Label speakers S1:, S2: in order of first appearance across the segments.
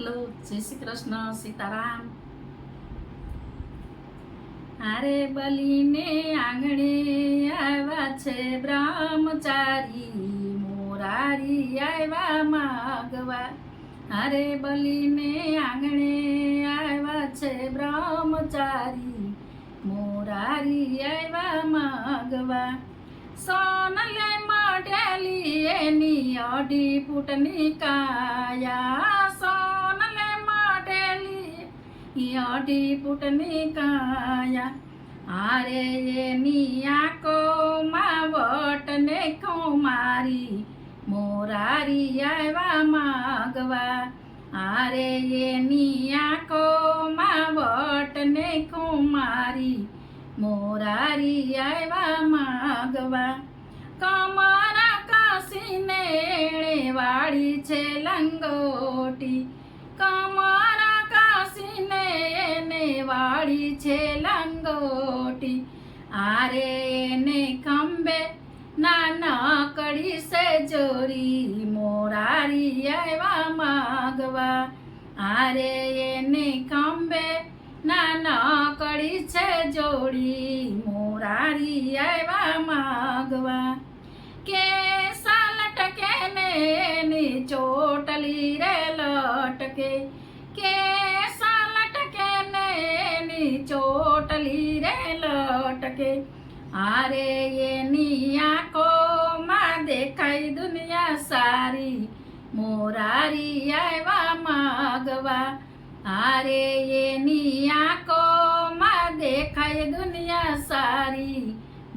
S1: Hello, જય શ્રી કૃષ્ણ, સીતારામ. હારે બલીને આંગણે આવ્યા છે બ્રહ્મચારી, મોરારી આવ્યા માગવા. હારે બલીને આંગણે આવ્યા છે બ્રહ્મચારી, મોરારી આવ્યા માગવા. સોનલે મઢેલી એની 2.5 ફૂટની કાયા, સોનલે મઢેલી 2.5 ફૂટની કાયા. હારે એની આંખોમાં વટને કુમારી, મોરારી આવ્યા માગવા. હારે એની આંખોમાં વટને કુમારી, મોરારી આવ્યા માગવા. કમરા કાસીને એણે વાળી છે લંગોટી, કમરા કાસીને એને વાળી છે લંગોટી. હારે એને ખંભે નાનકડી સે જોરી, મોરારી આવ્યા માગવા. હારે એને ખંભે નાનકડી છે જોડી, મોરારી આવ્યા માગવા. કેસા લટકે ને એની ચોટલી રે લટકે, કેસા લટકે ને એની ચોટલી રે લટકે. હારે એની આંખોમાં દેખાય દુનિયા સારી, મોરારી આવ્યા માગવા. હારે એની આંખોમાં દેખાય દુનિયા સારી,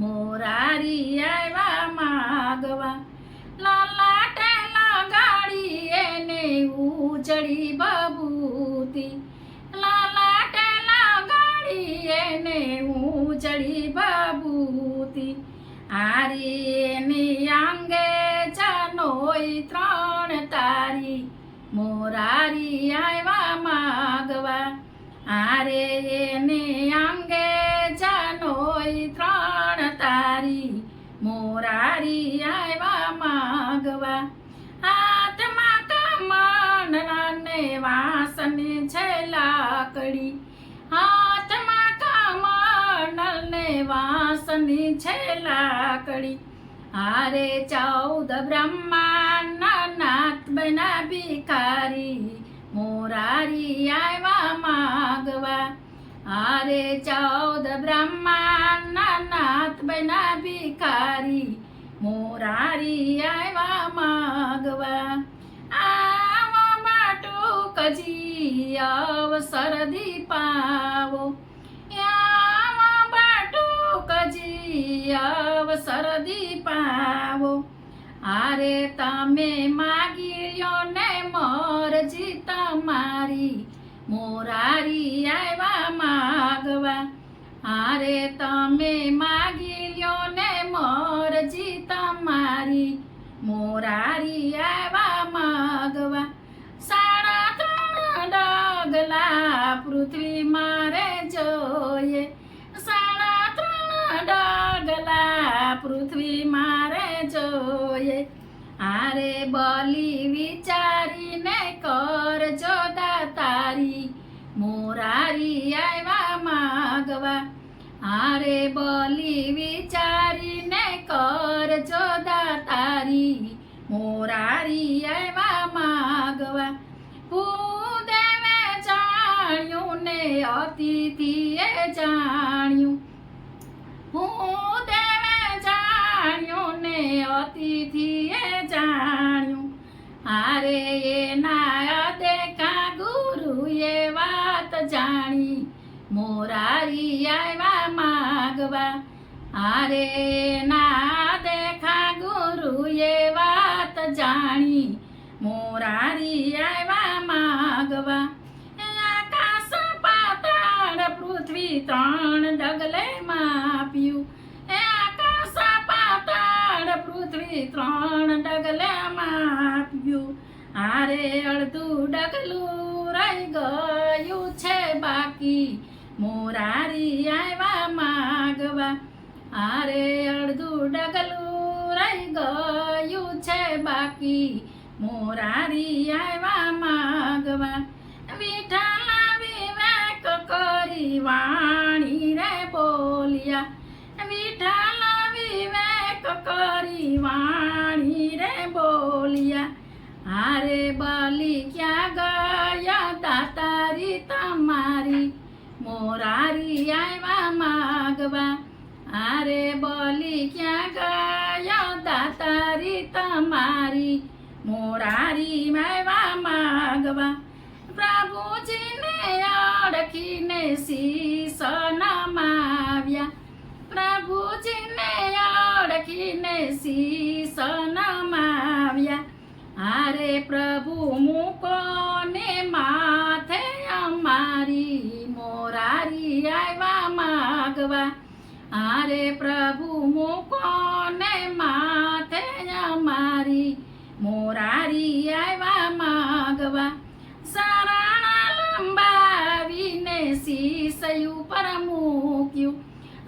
S1: મોરારી આવ્યા માગવા. લલાટે લગાડી એને ઉજળી બબૂતી, લલાટે લગાડી એને ઉજળી બબૂતી. હારી એની આંગે જનોય 3 તારી, મોરારી આવ્યા માગવા. હારે એને આંગે જાનોય 3 તારી, મોરારી આવ્યા માગવા. હાથમાં કમંડળ ને વાંસની છે લાકડી, હાથમાં કમંડળ ને વાંસની છે લાકડી. હારે 14 બ્રહ્માંડના નાથ બના ભિખારી, મોરારી આવ્યા માગવા. હારે 14 બ્રહ્માંડના નાથ બના ભિખારી, મોરારી આવ્યા માગવા. આવો બાટુકજી અવસરદી પાવો, આવો બાટુકજી અવસરદી પાવો. હારે તમે માગી લ્યો ને મરજી તમારી, મોરારી આવ્યા માગવા. હારે તમે માગી લ્યો ને મરજી તમારી, મોરારી આવ્યા માગવા. 3.5 ડગલા પૃથ્વી મારે જોઈએ, 3.5 ડગલા પૃથ્વી મારે જોઈએ. હારે બલી વિચારીને કરજો દાતારી, મોરારી આવ્યા માગવા. હારે બલી વિચારીને કરજો દાતારી, મોરારી આવ્યા માગવા. ભૂદેવે જાણ્યું ને અતિથિએ જાણ્યું, ભૂદેવે જાણ્યું ને અતિથિએ જાણ્યું. હારે એના દેખા ગુરુએ વાત જાણી, મોરારી આવ્યા માગવા. હારે એના દેખા ગુરુએ વાત જાણી, મોરારી આવ્યા માગવા. આકાશ પાતાળ પૃથ્વી 3 ડગલે માપ્યું, આકાશ પાતાળ પૃથ્વી 3 ડગલે માપ્યું. હારે 1.5 ડગલું રહી ગયું છે બાકી, મોરારી આવ્યા માગવા. હારે 1.5 ડગલું રહી ગયું છે બાકી, મોરારી આવ્યા માગવા. વિઠ્ઠલ વિવેક કરી વાણી રે બોલ્યા વિઠ્ઠલ વિવેક કરી વાણી રે બોલ્યા હારે બલી ક્યાં ગયા દાતારી તમારી મોરારી આવ્યા માગવા હારે બલી ક્યાં ગયા દાતારી તમારી મોરારી આવ્યા માગવા પ્રભુજીને અડખીને શીશ નમાવ્યા પ્રભુજીને અડખીને શીશ નમાવ્યા હારે પ્રભુ મૂકો ને માથે અમારી મોરારી આવ્યા માગવા હારે પ્રભુ મૂકો ને માથે અમારી મોરારી આવ્યા માગવા શરણ લંબાવીને શીશ ઉપર મૂક્યું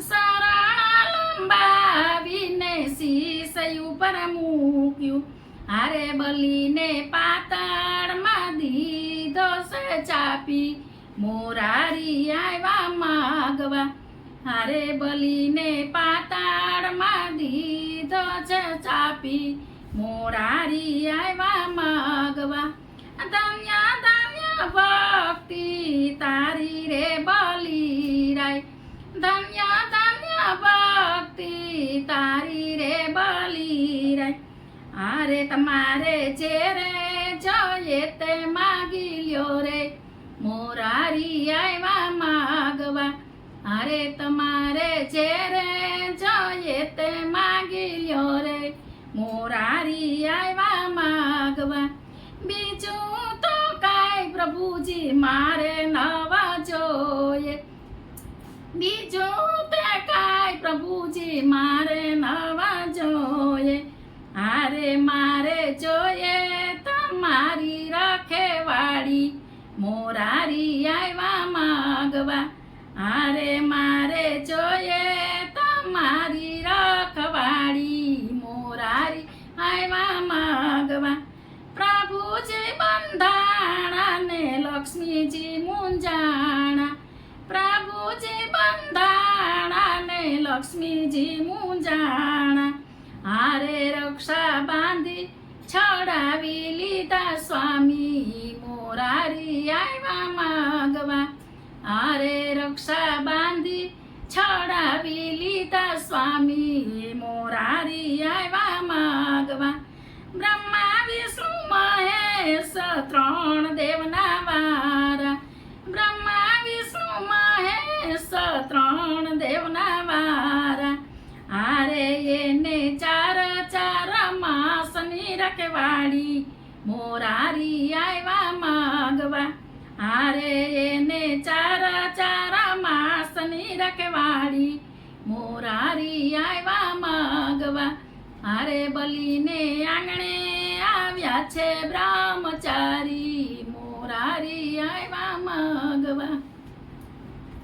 S1: શરણ લંબાવીને શીશ ઉપર મૂક્યું હારે બલીને પાતાળમાં દીધો છે ચાપી મોરારી આવ્યા માગવા હારે બલીને પાતાળમાં દીધો છે ચાપી મોરારી આવ્યા માગવા ધન્ય ધન્ય ભક્તિ તારી રે બલિરાય ધન્ય ધન્ય ભક્તિ તારી રે બલિરાય હારે તમારે જે રે જોઈએ તે માગી લ્યો રે મોરારી આવ્યા માગવા હારે તમારે જે રે જોઈએ તે માગી લ્યો રે મોરારી આવ્યા માગવા બીજું તો કાંઈ પ્રભુજી મારે નવા જોઈએ બીજું તે કાંઈ પ્રભુજી મારે નવા જોઈએ હારે મારે જોઈએ તમારી રખેવાળી મોરારી આવ્યા માગવા હારે મારે જોઈએ તમારી રખવાળી મોરારી આવ્યા માગવા પ્રભુજી બંધાણા ને લક્ષ્મીજી મુંજાણા પ્રભુજી બંધાણા ને લક્ષ્મીજી મુંજાણા હારે રક્ષા બાંધી છડાવી લીધા સ્વામી મોરારી આવ્યા માગવા હારે રક્ષા બાંધી છડાવી લીધા સ્વામી મોરારી આવ્યા માગવા બ્રહ્મા વિષ્ણુ મહેશ ત્રણ દેવના વારા બ્રહ્મા વિષ્ણુ મહેશ ત્રણ દેવના વારા હારે એને ચાર ચાર માસની રખવાળી મોરારી આવ્યા માગવા હારે એને ચાર ચાર માસની રખવાળી મોરારી આવ્યા માગવા હારે બલીને આંગણે આવ્યા છે બ્રહ્મચારી મોરારી આવ્યા માગવા